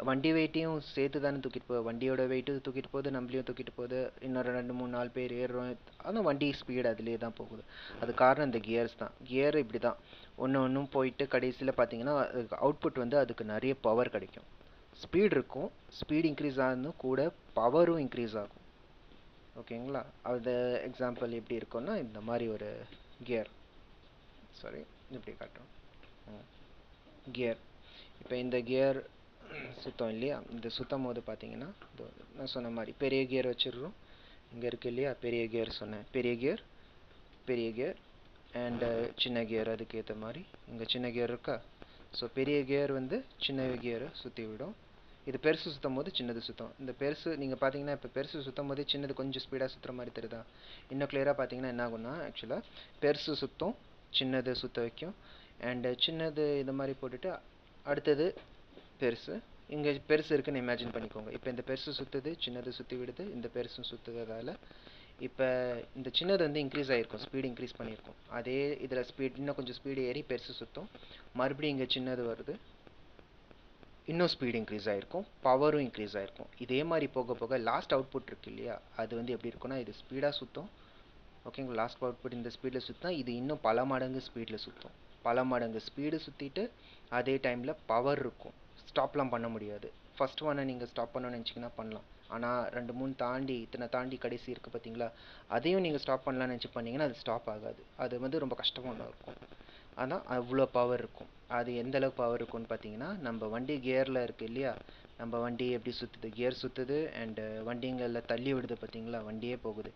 வண்டி வெயிட்டையும் சேர்த்து தானே தூக்கிட்டு போகுது, வண்டியோட வெயிட்டு தூக்கிட்டு போகுது, நம்மளையும் தூக்கிட்டு போகுது, இன்னொரு 2-3-4 பேர் ஏறுறோம், ஆனால் வண்டி ஸ்பீடு அதிலே தான் போகுது. அது காரணம் இந்த கியர்ஸ் தான். கியர் இப்படி தான் ஒன்றும் போயிட்டு கடைசியில் பார்த்தீங்கன்னா அவுட்புட் வந்து அதுக்கு நிறைய பவர் கிடைக்கும். ஸ்பீடு இருக்கும், ஸ்பீடு இன்க்ரீஸ் ஆகணும் கூட பவரும் இன்க்ரீஸ் ஆகும். ஓகேங்களா? அது எக்ஸாம்பிள் எப்படி இருக்குன்னா இந்த மாதிரி ஒரு கியர், சாரி இப்படி காட்டுறோம் கியர். இப்போ இந்த கியர் சுத்தம் இல்லையா, இந்த சுத்தம் போது பார்த்தீங்கன்னா நான் சொன்ன மாதிரி பெரிய கியர் வச்சிடுறோம். இங்கே இருக்கு இல்லையா பெரிய கியர் சொன்னேன், பெரிய கியர் அண்டு சின்ன கியர், அதுக்கு ஏற்ற மாதிரி இங்கே சின்ன கியர் இருக்கா. ஸோ பெரிய கியர் வந்து சின்ன கியரை சுற்றி விடும். இது பெருசு சுற்றும் போது சின்னது சுற்றும். இந்த பெருசு நீங்கள் பார்த்தீங்கன்னா இப்போ பெருசு சுற்றும் போதே சின்னது கொஞ்சம் ஸ்பீடாக சுற்றுற மாதிரி தெரியுதா. இன்னும் கிளியராக பார்த்தீங்கன்னா என்ன ஆகும்னா ஆக்சுவலாக பெருசு சுற்றும், சின்னது சுற்ற வைக்கும். அண்டு சின்னது இந்த மாதிரி போட்டுட்டு அடுத்தது பெருசு, இங்கே பெருசு இருக்குன்னு இமேஜின் பண்ணிக்கோங்க. இப்போ இந்த பெருசு சுற்றுது, சின்னது சுற்றி விடுது, இந்த பெருசும் சுற்றுறதால இப்போ இந்த சின்னது வந்து இன்க்ரீஸ் ஆகிருக்கும், ஸ்பீடு இன்க்ரீஸ் பண்ணியிருக்கும். அதே இதில் ஸ்பீட் இன்னும் கொஞ்சம் ஸ்பீடு ஏறி பெருசு சுற்றும், மறுபடியும் இங்கே சின்னது வருது, இன்னும் ஸ்பீடு இன்க்ரீஸ் ஆகிருக்கும், பவரும் இன்க்ரீஸ் ஆகிருக்கும். இதே மாதிரி போக போக லாஸ்ட் அவுட்புட் இருக்கு இல்லையா, அது வந்து எப்படி இருக்குன்னா இது ஸ்பீடாக சுற்றும். ஓகேங்களா, லாஸ்ட் அவுட்புட் இந்த ஸ்பீடில் சுற்றினா இது இன்னும் பல மடங்கு ஸ்பீடில் சுற்றும். பல மடங்கு ஸ்பீடு சுற்றிட்டு அதே டைமில் பவர் இருக்கும். ஸ்டாப்லாம் பண்ண முடியாது. ஃபஸ்ட் ஒன்னை நீங்கள் ஸ்டாப் பண்ணணும்னு நினச்சிங்கன்னா பண்ணலாம். ஆனால் 2 3 தாண்டி இத்தனை தாண்டி கடைசி இருக்குது பார்த்தீங்களா, அதையும் நீங்கள் ஸ்டாப் பண்ணலாம்னு நினச்சி பண்ணிங்கன்னா அது ஸ்டாப் ஆகாது. அது வந்து ரொம்ப கஷ்டமாக இருக்கும். ஆனால் அவ்வளோ பவர் இருக்கும். அது எந்த அளவுக்கு பவர் இருக்கும்னு பார்த்தீங்கன்னா, நம்ம வண்டி கியரில் இருக்குது இல்லையா, நம்ம வண்டி எப்படி சுற்றுது, கியர் சுற்றுது அண்டு வண்டிங்களில் தள்ளி விடுது பார்த்தீங்களா, வண்டியே போகுது,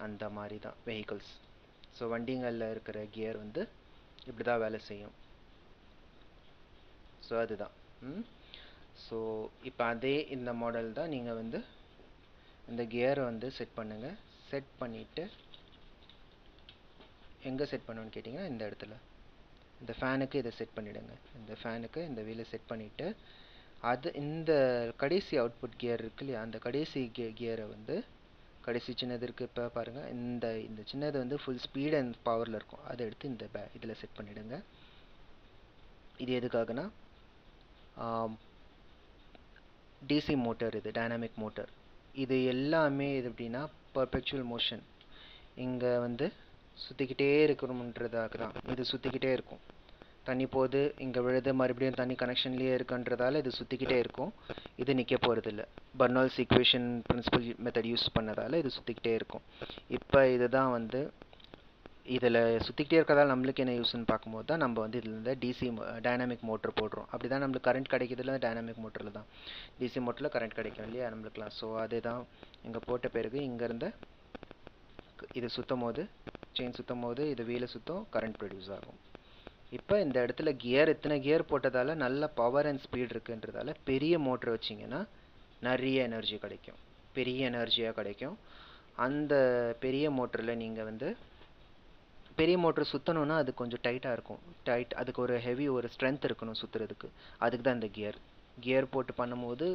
அந்த மாதிரி தான் வெஹிக்கிள்ஸ். ஸோ வண்டிங்களில் இருக்கிற கியர் வந்து இப்படி தான் வேலை செய்யும். ஸோ அதுதான். ஸோ இப்போ அதே இந்த மாடல் தான் நீங்கள் வந்து இந்த கியரை வந்து செட் பண்ணுங்கள். செட் பண்ணிவிட்டு எங்கே செட் பண்ணணும்னு கேட்டிங்கன்னா இந்த இடத்துல இந்த ஃபேனுக்கு இதை செட் பண்ணிவிடுங்க. இந்த ஃபேனுக்கு இந்த வீலை செட் பண்ணிவிட்டு அது இந்த கடைசி அவுட்புட் கியர் இருக்கு இல்லையா, அந்த கடைசி கியரை வந்து கடைசி சின்னது இருக்குது இப்போ பாருங்கள், இந்த சின்னது வந்து ஃபுல் ஸ்பீட் அண்ட் பவரில் இருக்கும். அதை எடுத்து இந்த இதில் செட் பண்ணிவிடுங்க. இது எதுக்காகனா டிசி மோட்டர், இது டைனாமிக் மோட்டர். இது எல்லாமே இது எப்படின்னா பர்பெக்சுவல் மோஷன். இங்கே வந்து சுற்றிக்கிட்டே இருக்கணுன்றதாக தான் இது சுற்றிக்கிட்டே இருக்கும். தண்ணி போகுது, இங்கே விழுது, மறுபடியும் தண்ணி கனெக்ஷன்லேயே இருக்குன்றதால இது சுற்றிக்கிட்டே இருக்கும். இது நிற்க போகிறதில்ல. பர்னால்ஸ் ஈக்குவேஷன் பிரின்சிபல் மெத்தட் யூஸ் பண்ணதால் இது சுற்றிக்கிட்டே இருக்கும். இப்போ இதுதான் வந்து இதில் சுற்றிக்கிட்டே இருக்கிறதால நம்மளுக்கு என்ன யூஸ்ன்னு பார்க்கும்போது தான் நம்ம வந்து இதில் இருந்து டிசி டைனாமிக் மோட்டர் போடுறோம். அப்படி தான் நம்மளுக்கு கரண்ட் கிடைக்கிறதுல டைனாமிக் மோட்டரில் தான். டிசி மோட்டரில் கரண்ட் கிடைக்கும் இல்லையா நம்மளுக்குலாம். ஸோ அதே தான் இங்கே போட்ட பிறகு இங்கேருந்து இது சுற்றும் போது, செயின் சுற்றும் போது இது வீலை சுற்றும், கரண்ட் ப்ரொடியூஸ் ஆகும். இப்போ இந்த இடத்துல கியர் இத்தனை கியர் போட்டதால் நல்ல பவர் அண்ட் ஸ்பீட் இருக்குன்றதால பெரிய மோட்டர் வச்சிங்கன்னா நிறைய எனர்ஜி கிடைக்கும், பெரிய எனர்ஜியாக கிடைக்கும். அந்த பெரிய மோட்டரில் நீங்கள் வந்து பெரிய மோட்டர் சுற்றணுன்னா அது கொஞ்சம் டைட்டாக இருக்கும். அதுக்கு ஒரு ஹெவி ஒரு ஸ்ட்ரென்த் இருக்கணும் சுற்றுறதுக்கு. அதுக்கு தான் இந்த கியர் போட்டு பண்ணும்போது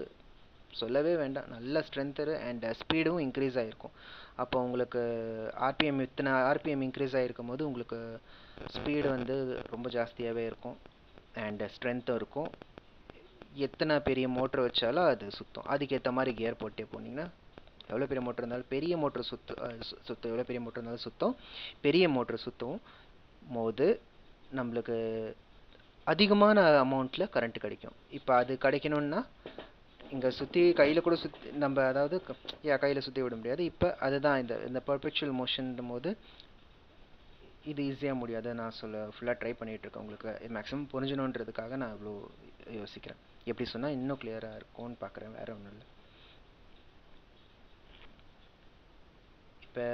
சொல்லவே வேண்டாம், நல்ல ஸ்ட்ரென்த்து அண்ட் ஸ்பீடும் இன்க்ரீஸ் ஆகிருக்கும். அப்போ உங்களுக்கு இத்தனை ஆர்பிஎம் இன்க்ரீஸ் ஆகிருக்கும் போது உங்களுக்கு ஸ்பீடு வந்து ரொம்ப ஜாஸ்தியாகவே இருக்கும் அண்ட் ஸ்ட்ரென்த்தும் இருக்கும். எத்தனை பெரிய மோட்டர் வச்சாலும் அது சுற்றும். அதுக்கேற்ற மாதிரி கியர் போட்டே போனீங்கன்னா எவ்வளோ பெரிய மோட்டர் இருந்தாலும் பெரிய மோட்டர் சுற்றும் எவ்வளோ பெரிய மோட்டர் இருந்தாலும் சுற்றும். பெரிய மோட்டர் சுற்றும் போது நம்மளுக்கு அதிகமான அமௌண்ட்டில் கரண்ட் கிடைக்கும். இப்போ அது கிடைக்கணுன்னா இங்கே சுற்றி கையில் கூட சுற்றி நம்ம அதாவது கையில் சுற்றி விட முடியாது. இப்போ அதுதான் இந்த பர்பெக்சுவல் மோஷன் போது இது ஈஸியாக முடியாது. நான் ஃபுல்லாக ட்ரை பண்ணிகிட்ருக்கேன். உங்களுக்கு மேக்ஸிமம் புரிஞ்சணுன்றதுக்காக நான் இவ்வளோ யோசிக்கிறேன். எப்படி சொன்னால் இன்னும் கிளியராக இருக்கும்னு பார்க்குறேன், வேறு ஒன்றும் இல்லை. இப்போ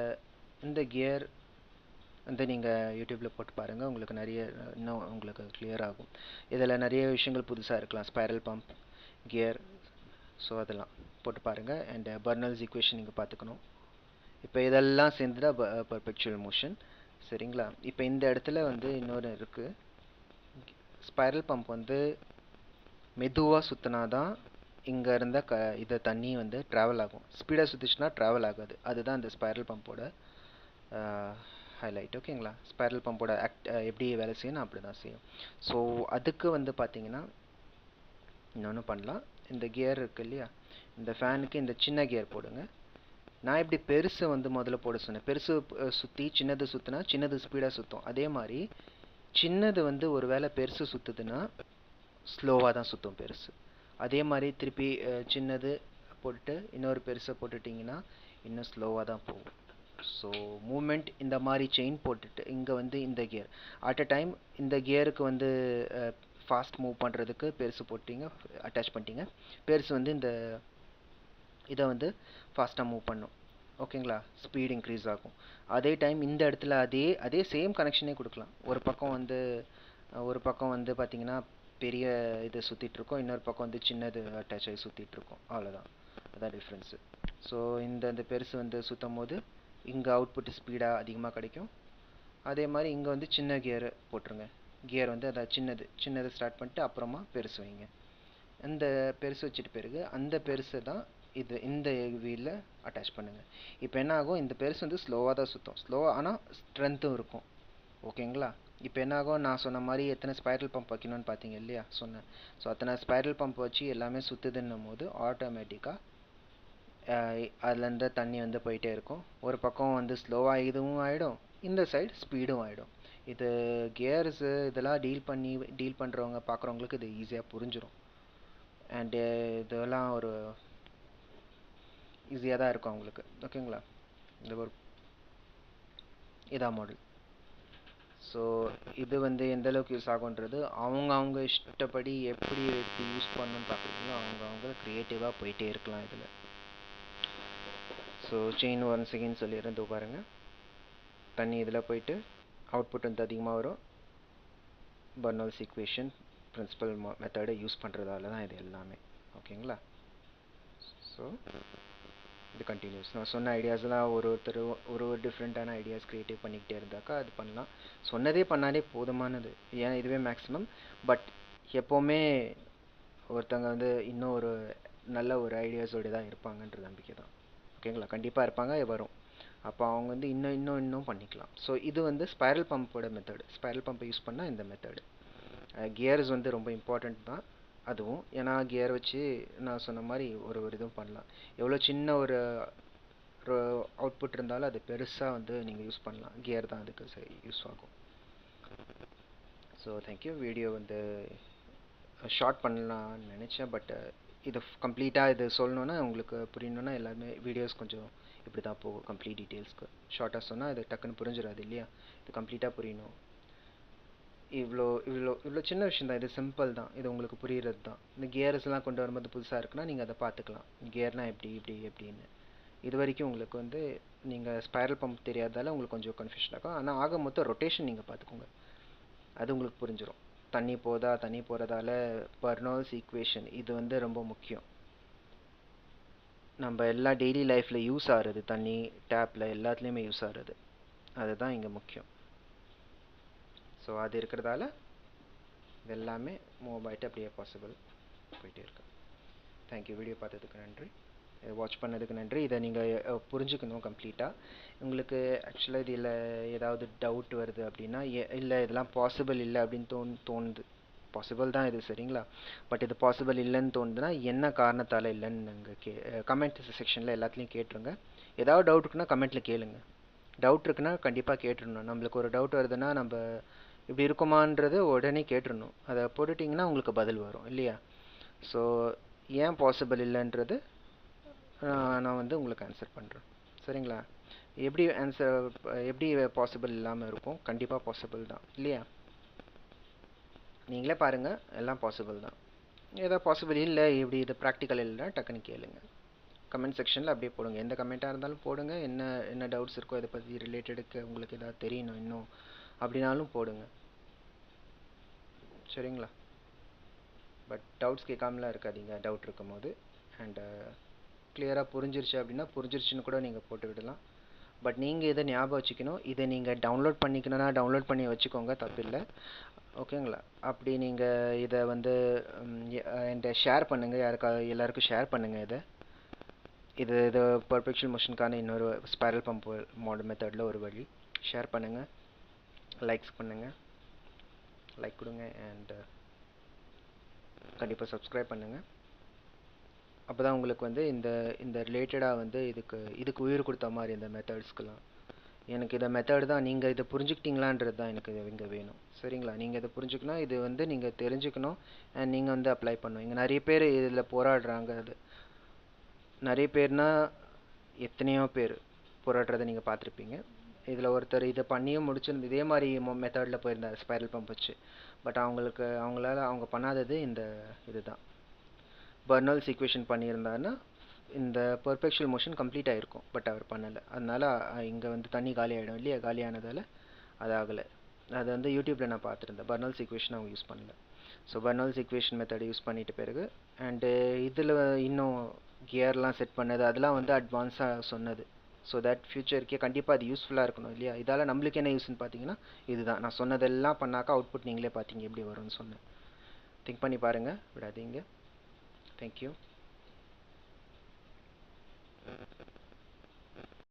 இந்த கியர் வந்து நீங்கள் யூடியூப்பில் போட்டு பாருங்கள், உங்களுக்கு நிறைய இன்னும் உங்களுக்கு கிளியர் ஆகும். இதில் நிறைய விஷயங்கள் புதுசாக இருக்கலாம், ஸ்பைரல் பம்ப், கியர். ஸோ அதெல்லாம் போட்டு பாருங்கள். அண்ட் பர்னால்ஸ் ஈக்குவேஷன் நீங்கள் பார்த்துக்கணும். இப்போ இதெல்லாம் சேர்ந்து தான் பர்பெக்சுவல் மோஷன். சரிங்களா, இப்போ இந்த இடத்துல வந்து இன்னொரு இருக்குது. ஸ்பைரல் பம்ப் வந்து மெதுவாக சுற்றினா தான் இங்கே இருந்த இதை தண்ணி வந்து ட்ராவல் ஆகும். ஸ்பீடாக சுற்றிச்சுன்னா ட்ராவல் ஆகாது. அதுதான் இந்த ஸ்பைரல் பம்போட ஹைலைட். ஓகேங்களா, ஸ்பைரல் பம்போட எப்படி வேலை செய்யணும் அப்படி தான் செய்யும். ஸோ அதுக்கு வந்து பார்த்தீங்கன்னா இன்னொன்று பண்ணலாம். இந்த கியர் இருக்குது இல்லையா, இந்த ஃபேனுக்கு இந்த சின்ன கியர் போடுங்க. நான் எப்படி பெருசு வந்து முதல்ல போட சொன்னேன், பெருசு சுற்றி சின்னது சுற்றினா சின்னது ஸ்பீடாக சுற்றும். அதே மாதிரி சின்னது வந்து ஒரு வேளை பெருசு சுற்றுதுன்னா ஸ்லோவாக தான் சுற்றும் பெருசு. அதே மாதிரி திருப்பி சின்னது போட்டுட்டு இன்னொரு பெருசை போட்டுட்டிங்கன்னா இன்னும் ஸ்லோவாக தான் போகும். ஸோ மூமெண்ட் இந்த மாதிரி செயின் போட்டுட்டு இங்கே வந்து இந்த கியர் அட் அ டைம் இந்த கியருக்கு வந்து ஃபாஸ்ட் மூவ் பண்ணுறதுக்கு பெருசு போட்டிங்க, அட்டாச் பண்ணிட்டீங்க. பெருசு வந்து இந்த இதை வந்து ஃபாஸ்ட்டாக மூவ் பண்ணும். ஓகேங்களா, ஸ்பீட் இன்க்ரீஸ் ஆகும். அதே டைம் இந்த இடத்துல அதே சேம் கனெக்ஷனே கொடுக்கலாம். ஒரு பக்கம் வந்து பார்த்தீங்கன்னா பெரிய இது சுற்றிட்டுருக்கோம், இன்னொரு பக்கம் வந்து சின்னது அட்டாச் ஆகி சுற்றிட்டுருக்கோம். அவ்வளோதான், அதான் டிஃப்ரென்ஸு. ஸோ இந்த பெருசு வந்து சுற்றும் போது இங்கே அவுட்புட் ஸ்பீடாக அதிகமாக கிடைக்கும். அதே மாதிரி இங்கே வந்து சின்ன கியரு போட்டுருங்க. கியர் வந்து அதை சின்னது ஸ்டார்ட் பண்ணிட்டு அப்புறமா பெருசு வைங்க. இந்த பெருசு வச்சுட்டு பிறகு அந்த பெருசை தான் இந்த வீலில் அட்டாச் பண்ணுங்கள். இப்போ என்ன ஆகும், இந்த பெருசு வந்து ஸ்லோவாக தான் சுற்றும், ஸ்லோவாக ஆனால் ஸ்ட்ரென்த்தும் இருக்கும். ஓகேங்களா, இப்போ என்ன ஆகும், நான் சொன்ன மாதிரி எத்தனை ஸ்பைரல் பம்ப் வைக்கணும்னு பார்த்தீங்க இல்லையா, சொன்னேன். ஸோ அத்தனை ஸ்பைரல் பம்ப் வச்சு எல்லாமே சுற்றுதுன்னும் போது ஆட்டோமேட்டிக்காக அதுலேருந்து தண்ணி வந்து போயிட்டே இருக்கும். ஒரு பக்கம் வந்து ஸ்லோவாக இதுவும் ஆகிடும், இந்த சைடு ஸ்பீடும் ஆகிடும். இது கியர்ஸு இதெல்லாம் டீல் பண்ணுறவங்க பார்க்குறவங்களுக்கு இது ஈஸியாக புரிஞ்சிடும். அண்டு இதெல்லாம் ஒரு ஈஸியாக தான் இருக்கும் அவங்களுக்கு. ஓகேங்களா, இந்த ஒரு இதான் மாடல். ஸோ இது வந்து எந்தளவுக்கு யூஸ் ஆகுன்றது அவங்க இஷ்டப்படி எப்படி யூஸ் பண்ணணும்னு பார்க்குறீங்களோ அவங்க க்ரியேட்டிவாக போயிட்டே இருக்கலாம் இதில். ஸோ செயின் 1 செகண்ட் சொல்லிடுறது பாருங்கள். தண்ணி இதில் போயிட்டு அவுட்புட் வந்து அதிகமாக வரும். பர்னோல்ஸ் ஈக்குவேஷன் பிரின்சிபல் மெத்தடை யூஸ் பண்ணுறதால தான் இது எல்லாமே. ஓகேங்களா, ஸோ இது கண்டினியூஸ். நான் சொன்ன ஐடியாஸ்லாம் ஒருத்தர் ஒரு டிஃப்ரெண்ட்டான ஐடியாஸ் க்ரியேட்டிவ் பண்ணிக்கிட்டே இருந்தாக்கா அது பண்ணலாம். சொன்னதே பண்ணாலே போதுமானது, ஏன் இதுவே மேக்ஸிமம். பட் எப்போவுமே ஒருத்தவங்க வந்து இன்னும் ஒரு நல்ல ஒரு ஐடியாஸோடு தான் இருப்பாங்கன்ற நம்பிக்கை தான். ஓகேங்களா, கண்டிப்பாக இருப்பாங்க, வரும். அப்போ அவங்க வந்து இன்னும் பண்ணிக்கலாம். ஸோ இது வந்து ஸ்பைரல் பம்போட மெத்தடு. ஸ்பைரல் பம்பை யூஸ் பண்ணால் இந்த மெத்தடு. கியர்ஸ் வந்து ரொம்ப இம்பார்ட்டண்ட் தான் அதுவும். ஏன்னா கியர் வச்சு நான் சொன்ன மாதிரி ஒரு இதுவும் பண்ணலாம். எவ்வளோ சின்ன ஒரு அவுட்புட் இருந்தாலும் அது பெருசாக வந்து நீங்கள் யூஸ் பண்ணலாம். கியர் தான் அதுக்கு யூஸ் ஆகும். So thank you. வீடியோ வந்து ஷார்ட் பண்ணலான்னு நினச்சேன், பட் இது கம்ப்ளீட்டாக இது சொல்லணுன்னா உங்களுக்கு புரியணுன்னா எல்லாருமே வீடியோஸ் கொஞ்சம் இப்படி தான் போகும். கம்ப்ளீட் டீட்டெயில்ஸ்க்கு ஷார்ட்டாக சொன்னால் இது டக்குன்னு புரிஞ்சிடாது இல்லையா, இது கம்ப்ளீட்டாக புரியணும். இவ்வளோ சின்ன விஷயம் தான், இது சிம்பிள் தான், இது உங்களுக்கு புரிகிறது தான். இந்த கியர்ஸ்லாம் கொண்டு வரும்போது புதுசாக இருக்குன்னா நீங்கள் அதை பார்த்துக்கலாம். கியர்னால் எப்படின்னு இது வரைக்கும் உங்களுக்கு வந்து நீங்கள் ஸ்பைரல் பம்ப் தெரியாதால உங்களுக்கு கொஞ்சம் கன்ஃபியூஷன் ஆகும். ஆனால் ஆக மொத்தம் ரொட்டேஷன் நீங்கள் பார்த்துக்கோங்க, அது உங்களுக்கு புரிஞ்சிடும். தண்ணி போகிறதால பர்னோல்ஸ் ஈக்குவேஷன் இது வந்து ரொம்ப முக்கியம். நம்ம எல்லா டெய்லி லைஃப்பில் யூஸ் ஆகிறது, தண்ணி டேப்பில் எல்லாத்துலேயுமே யூஸ் ஆகிறது, அதுதான் இங்கே முக்கியம். ஸோ அது இருக்கிறதால இது எல்லாமே மூவ் ஆகிட்டு அப்படியே பாசிபிள் போயிட்டே இருக்கு. தேங்க்யூ. வீடியோ பார்த்ததுக்கு நன்றி, வாட்ச் பண்ணதுக்கு நன்றி. இதை நீங்கள் புரிஞ்சுக்கணும் கம்ப்ளீட்டாக. உங்களுக்கு ஆக்சுவலாக இதில் ஏதாவது டவுட் வருது அப்படின்னா, இல்லை இதெல்லாம் பாசிபிள் இல்லை அப்படின்னு தோணுது. பாசிபிள் தான் இது, சரிங்களா. பட் இது பாசிபிள் இல்லைன்னு தோணுதுன்னா என்ன காரணத்தால் இல்லைன்னு நீங்கள் கமெண்ட் செக்ஷனில் எல்லாத்துலேயும் கேட்டுருங்க. ஏதாவது டவுட் இருக்குன்னா கமெண்ட்டில் கேளுங்க. டவுட் இருக்குன்னா கண்டிப்பாக கேட்டுருணும். நம்மளுக்கு ஒரு டவுட் வருதுன்னா நம்ம இப்படி இருக்குமான்றது உடனே கேட்டுருணும். அதை போட்டுட்டிங்கன்னா உங்களுக்கு பதில் வரும் இல்லையா. ஸோ ஏன் பாசிபிள் இல்லைன்றது நான் வந்து உங்களுக்கு ஆன்சர் பண்ணுறேன், சரிங்களா. எப்படி பாசிபிள் இல்லாமல் இருக்கும், கண்டிப்பாக பாசிபிள் தான் இல்லையா. நீங்களே பாருங்கள், எல்லாம் பாசிபிள் தான். ஏதோ பாசிபிள் இல்லை, இப்படி இது ப்ராக்டிக்கல் இல்லைன்னா டக்குன்னு கேளுங்க. கமெண்ட் செக்ஷனில் அப்படியே போடுங்க, எந்த கமெண்ட்டாக இருந்தாலும் போடுங்க. என்ன டவுட்ஸ் இருக்கோ இதை பற்றி ரிலேட்டடுக்கு உங்களுக்கு ஏதாவது தெரியணும் இன்னும் அப்படின்னாலும் போடுங்க, சரிங்களா. பட் டவுட்ஸ் கேட்காமலாம் இருக்காதீங்க டவுட் இருக்கும் போது. அண்டு கிளியராக புரிஞ்சிருச்சு அப்படின்னா புரிஞ்சிருச்சுன்னு கூட நீங்கள் போட்டு விடலாம். பட் நீங்கள் இதை ஞாபகம் வச்சுக்கணும், இதை நீங்கள் டவுன்லோட் பண்ணிக்கணும்னா டவுன்லோட் பண்ணி வச்சுக்கோங்க, தப்பில்லை. ஓகேங்களா. அப்படி நீங்கள் இதை வந்து என்கிட்ட ஷேர் பண்ணுங்கள், எல்லாருக்கும் ஷேர் பண்ணுங்கள். இது பர்ஃபெக்ஷன் மோஷனுக்கான இன்னொரு ஸ்பைரல் பம்ப் மாடல் மெத்தடில் ஒரு வழி. ஷேர் பண்ணுங்கள், லைக்ஸ் பண்ணுங்கள், லைக் கொடுங்க. அண்ட் கண்டிப்பாக சப்ஸ்கிரைப் பண்ணுங்கள். அப்போ தான் உங்களுக்கு வந்து இந்த ரிலேட்டடாக வந்து இதுக்கு உயிர் கொடுத்த மாதிரி இந்த மெத்தட்ஸ்க்கெலாம். எனக்கு இந்த மெத்தட் தான், நீங்கள் இதை புரிஞ்சுக்கிட்டீங்களான்றது தான் எனக்கு இங்கே வேணும், சரிங்களா. நீங்கள் இதை புரிஞ்சுக்கணும், இது வந்து நீங்கள் தெரிஞ்சுக்கணும், அண்ட் நீங்கள் வந்து அப்ளை பண்ணணும். இங்கே நிறைய பேர் இதில் போராடுறாங்க. அது நிறைய பேர்னால் எத்தனையோ பேர் போராடுறதை நீங்கள் பார்த்துருப்பீங்க. இதில் ஒருத்தர் இதை பண்ணியும் முடிச்சிருந்து இதே மாதிரி மெத்தடில் போயிருந்தார் ஸ்பைரல் பம்ப் வச்சு. பட் அவங்களால அவங்க பண்ணாதது இதுதான். பர்னோல்ஸ் ஈக்குவேஷன் பண்ணியிருந்தாருன்னா இந்த பெர்பெக்சுவல் மோஷன் கம்ப்ளீட் ஆகிருக்கும். பட் அவர் பண்ணலை, அதனால் இங்கே வந்து தண்ணி காலி ஆகிடும் இல்லையா. காலியானதால் அது ஆகலை. அது வந்து யூடியூப்பில் நான் பார்த்துருந்தேன். பர்னோல்ஸ் ஈக்குவேஷன் அவங்க யூஸ் பண்ணல. ஸோ பர்னோல்ஸ் ஈக்குவேஷன் மெத்தட் யூஸ் பண்ணிட்டு பிறகு அண்டு இதில் இன்னும் கியர்லாம் செட் பண்ணது அதெல்லாம் வந்து அட்வான்ஸாக சொன்னது. ஸோ தட் ஃப்யூச்சருக்கே கண்டிப்பாக அது யூஸ்ஃபுல்லாக இருக்கணும் இல்லையா. இதால் நம்மளுக்கு என்ன யூஸ்ன்னு பார்த்தீங்கன்னா இதுதான். நான் சொன்னதெல்லாம் பண்ணாக்கா அவுட்புட் நீங்களே பார்த்தீங்க எப்படி வரும்னு சொன்னேன். திங்க் பண்ணி பாருங்கள், விடாதீங்க. Thank you.